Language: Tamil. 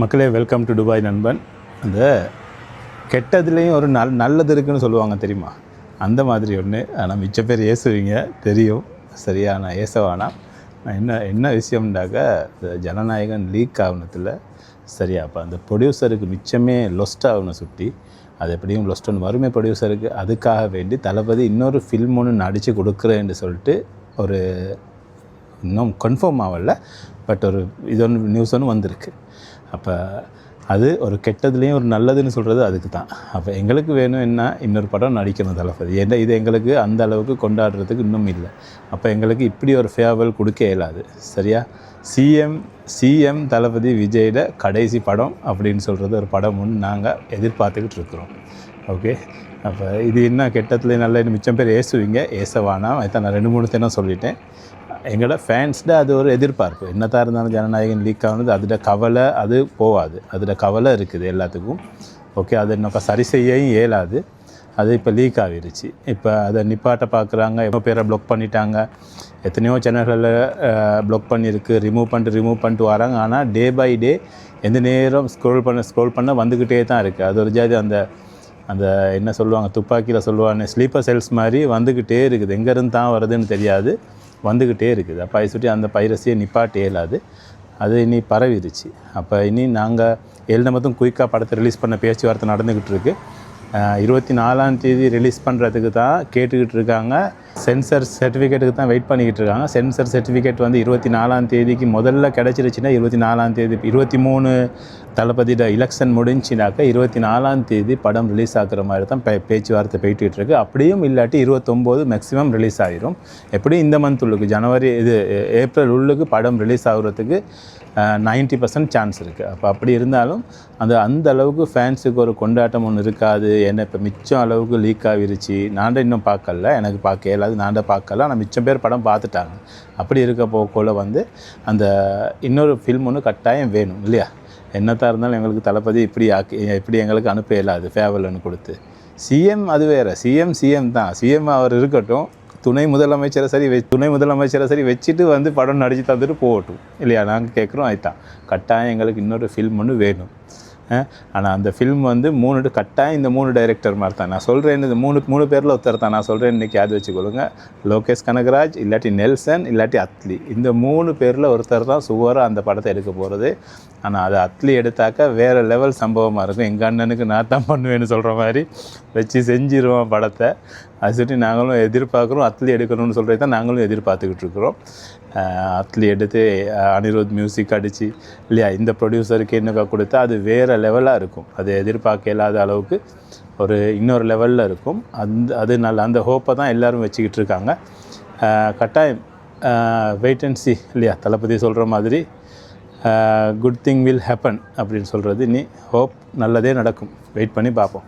மக்களே, வெல்கம் டு துபாய் நண்பன். அந்த கெட்டதுலேயும் ஒரு நல்லது இருக்குதுன்னு சொல்லுவாங்க தெரியுமா? அந்த மாதிரி ஒன்று. ஆனால் மிச்ச பேர் ஏசுவீங்க தெரியும். சரியா? நான் ஏசவானா என்ன விஷயம்னாக்க, இந்த ஜனநாயகன் லீக் ஆகுனத்தில் சரியா? அப்போ அந்த ப்ரொடியூசருக்கு மிச்சமே லொஸ்ட் ஆகணும் சுட்டி. அது எப்படியும் லொஸ்ட் ஒன்று வருமே ப்ரொடியூசருக்கு. அதுக்காக வேண்டி தளபதி இன்னொரு ஃபில்ம் ஒன்று நடித்து கொடுக்குறேன்னு சொல்லிட்டு ஒரு இன்னும் கன்ஃபார்ம் ஆகல, பட் ஒரு இது ஒன்று நியூஸ் ஒன்று வந்திருக்கு. அப்போ அது ஒரு கெட்டதுலேயும் ஒரு நல்லதுன்னு சொல்கிறது அதுக்கு தான். அப்போ எங்களுக்கு வேணும் என்ன, இன்னொரு படம் நடிக்கணும் தளபதி. ஏன்னா இது எங்களுக்கு அந்த அளவுக்கு கொண்டாடுறதுக்கு இன்னும் இல்லை. அப்போ எங்களுக்கு இப்படி ஒரு ஃபேர்வெல் கொடுக்க இயலாது. சரியா? சிஎம் தளபதி விஜயோட கடைசி படம் அப்படின்னு சொல்கிறது ஒரு படம் ஒன்று நாங்கள் எதிர்பார்த்துக்கிட்டு இருக்கிறோம். ஓகே. அப்போ இது என்ன கெட்டதுலேயும் நல்ல மிச்சம் பேர் ஏசுவீங்க, ஏசவானா. அதை நான் 2-3 தினம் சொல்லிட்டேன். எங்களோட ஃபேன்ஸ்ட அது ஒரு எதிர்பார்ப்பு. என்னத்தான் இருந்தாலும் ஜனநாயகன் லீக் ஆகுனது அதோட கவலை அது போகாது. அதோட கவலை இருக்குது எல்லாத்துக்கும். ஓகே. அதை இன்னும் சரி செய்யவும் இயலாது. அது இப்போ லீக் ஆகிருச்சு. இப்போ அதை நிப்பாட்ட பார்க்குறாங்க. எவ்வளோ பேரை ப்ளாக் பண்ணிட்டாங்க. எத்தனையோ சேனல்களில் ப்ளாக் பண்ணியிருக்கு. ரிமூவ் பண்ணிட்டு வராங்க. ஆனால் டே பை டே எந்த நேரம் ஸ்க்ரோல் பண்ண வந்துக்கிட்டே தான் இருக்குது. அது ஒரு ஜாதி அந்த என்ன சொல்லுவாங்க, துப்பாக்கியில் சொல்லுவாங்க, ஸ்லீப்பர் செல்ஸ் மாதிரி வந்துக்கிட்டே இருக்குது. எங்கேருந்து தான் வருதுன்னு தெரியாது, வந்துக்கிட்டே இருக்குது. அப்போ அதை சுற்றி அந்த பைரசியை நிப்பாட்ட இயலாது. அது இனி பரவிடுச்சு. அப்போ இனி நாங்கள் மட்டும் குயிக்காக படத்தை ரிலீஸ் பண்ண பேச்சுவார்த்தை நடந்துக்கிட்டு இருக்குது. 24ஆம் தேதி ரிலீஸ் பண்ணுறதுக்கு தான் கேட்டுக்கிட்டு இருக்காங்க. சென்சர் சர்டிஃபிகேட்டுக்கு தான் வெயிட் பண்ணிக்கிட்டு இருக்காங்க. சென்சர் சர்டிஃபிகேட் வந்து 24ஆம் தேதிக்கு முதல்ல கிடச்சிருச்சுன்னா 24ஆம் தேதி 23 தளபதியோட எலெக்ஷன் முடிஞ்சினாக்கா 24ஆம் தேதி படம் ரிலீஸ் ஆகிற மாதிரி தான் பேச்சுவார்த்தை போயிட்டு இருக்குது. அப்படியும் இல்லாட்டி 29 மேக்ஸிமம் ரிலீஸ் ஆகிரும். எப்படியும் இந்த மந்த் உள்ளுக்கு ஏப்ரல் உள்ளுக்கு படம் ரிலீஸ் ஆகுறதுக்கு 90% சான்ஸ் இருக்குது. அப்போ அப்படி இருந்தாலும் அந்த அளவுக்கு ஃபேன்ஸுக்கு ஒரு கொண்டாட்டம் ஒன்று இருக்காது. ஏன்னா இப்போ மிச்சம் அளவுக்கு லீக் ஆகிருச்சு. நான்ட இன்னும் பார்க்கல, எனக்கு பார்க்க இயலாது, நான்ட பார்க்கல. ஆனால் மிச்சம் பேர் படம் பார்த்துட்டாங்க. அப்படி இருக்க போக்குள்ள வந்து அந்த இன்னொரு ஃபில்ம் ஒன்று கட்டாயம் வேணும் இல்லையா? என்னத்தான் இருந்தாலும் எங்களுக்கு தளபதி இப்படி எங்களுக்கு அனுப்ப இயலாது ஃபேவல்னு கொடுத்து. சிஎம் அது வேறு. சிஎம் தான். சிஎம் அவர் இருக்கட்டும். துணை முதலமைச்சரை சரி வச்சுட்டு வந்து படம் நடித்து தந்துட்டு போகட்டும் இல்லையா? நாங்கள் கேட்குறோம். அதுதான் கட்டாயம் எங்களுக்கு இன்னொரு ஃபில்ம் ஒன்று வேணும். ஆனால் அந்த ஃபில்ம் வந்து கட்டாயம் இந்த 3 டைரக்டர் மாதிரி தான். நான் சொல்கிறேன், இந்த மூணு பேரில் ஒருத்தர் தான் நான் சொல்கிறேன். இன்றைக்கி அது வச்சுக்கொள்ளுங்க. லோகேஷ் கனகராஜ், இல்லாட்டி நெல்சன், இல்லாட்டி அத்லி. இந்த 3 பேரில் ஒருத்தர் தான் சுவராக அந்த படத்தை எடுக்க போகிறது. ஆனால் அது அத்லி எடுத்தாக்கா வேறு லெவல் சம்பவமாக இருக்கும். எங்கள் அண்ணனுக்கு நான் தான் பண்ணுவேன்னு சொல்கிற மாதிரி வச்சு செஞ்சிருவோம் படத்தை. அது சுற்றி நாங்களும் எதிர்பார்க்குறோம். அத்லி எடுக்கணும்னு சொல்கிறது தான் நாங்களும் எதிர்பார்த்துக்கிட்டு இருக்கிறோம். அத்லி எடுத்து அனிருத் மியூசிக் அடித்து இல்லையா, இந்த ப்ரொடியூசருக்கு என்னக்கா கொடுத்தா அது வேறு லெவலாக இருக்கும். அது எதிர்பார்க்க இல்லாத அளவுக்கு இன்னொரு லெவலில் இருக்கும். அது அந்த ஹோப்பை தான் எல்லோரும் வச்சுக்கிட்டு இருக்காங்க. கட்டாயம் வெயிட் அண்ட் சி இல்லையா? தளபதி சொல்கிற மாதிரி குட் திங் வில் ஹேப்பன் அப்படின்னு சொல்கிறது. நீ ஹோப் நல்லதே நடக்கும். வெயிட் பண்ணி பார்ப்போம்.